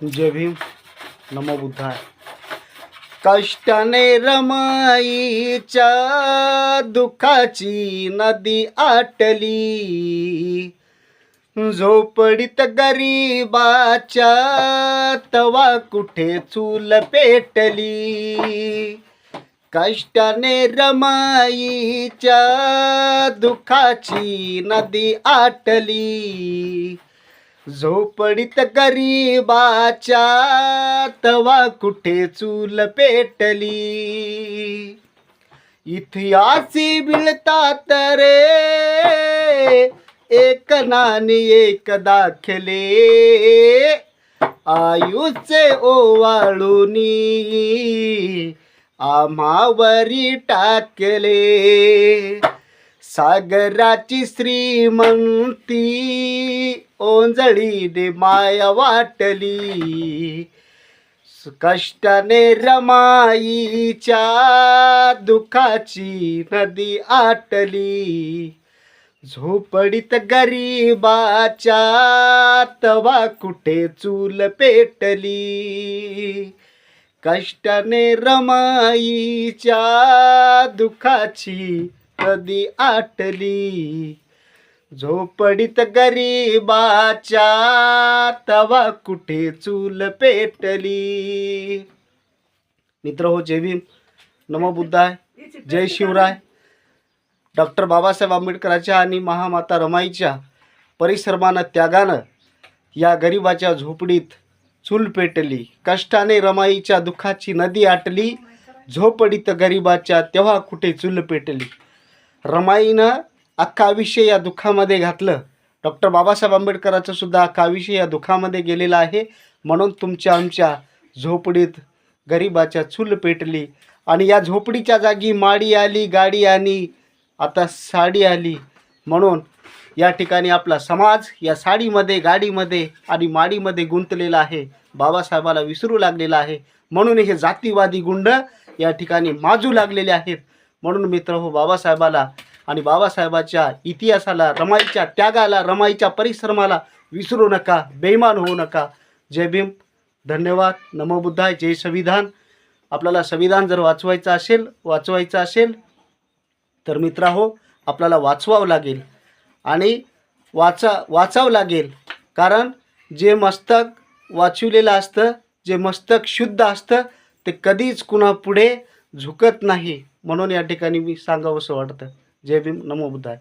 जय भीम. नमो बुद्धाय. कष्टाने रमाईच्या दुःखाची नदी आटली, झोपडीत गरीबाच्या तवा कुठे चूल पेटली. कष्टाने रमाईच्या दुःखाची नदी आटली, झोपडीत गरीबाच्या तवा कुठे चूल पेटली. इतिहासी मिळतात रे एक नाणी एक दाखले, आयुचे ओवाळूनी आम्हावरी टाकले. सागराची श्रीमंती ओंजळीने माया वाटली. कष्टाने रमाईच्या दुःखाची नदी आटली, झोपडीत गरीबाच्या तवा कुठे चूल पेटली. कष्टाने रमाईच्या दुःखाची नदी आटली, झोपडीत गरीबाच्या तवा कुठे चूल पेटली. मित्र हो, जय भीम. नमो बुद्धाय. जय शिवराय. डॉक्टर बाबासाहेब आंबेडकरांच्या आणि महामाता रमाईच्या परिश्रमानं त्यागानं या गरीबाच्या झोपडीत चूल पेटली. कष्टाने रमाईच्या दुःखाची नदी आटली, झोपडीत गरीबाच्या तेव्हा कुठे चूल पेटली. रमाईनं अख्खा आयुष्य या दुःखामध्ये घातलं. डॉक्टर बाबासाहेब आंबेडकरांचं सुद्धा अख्खा आयुष्य या दुःखामध्ये गेलेलं आहे. म्हणून तुमच्या आमच्या झोपडीत गरीबाच्या चूल पेटली. आणि या झोपडीच्या जागी माडी आली, गाडी आली, आता साडी आली. म्हणून या ठिकाणी आपला समाज या साडीमध्ये, गाडीमध्ये आणि माडीमध्ये गुंतलेला आहे, बाबासाहेबाला विसरू लागलेला आहे. म्हणून हे जातीवादी गुंड या ठिकाणी माजू लागलेले आहेत. म्हणून मित्र हो, बाबासाहेबाला आणि बाबासाहेबाच्या इतिहासाला, रमाईच्या त्यागाला, रमाईच्या परिश्रमाला विसरू नका, बेईमान होऊ नका. जय भीम. धन्यवाद. नमो बुद्धाय. जय संविधान. आपल्याला संविधान जर वाचवायचं असेल तर मित्र हो, आपल्याला वाचवावं लागेल आणि वाचावं लागेल. कारण जे मस्तक वाचवलेलं असतं, जे मस्तक शुद्ध असतं, ते कधीच कुणा पुढे झुकत नाही. म्हणून या ठिकाणी मी सांगावंसं वाटतं. जय भीम. नमो बुद्धाय.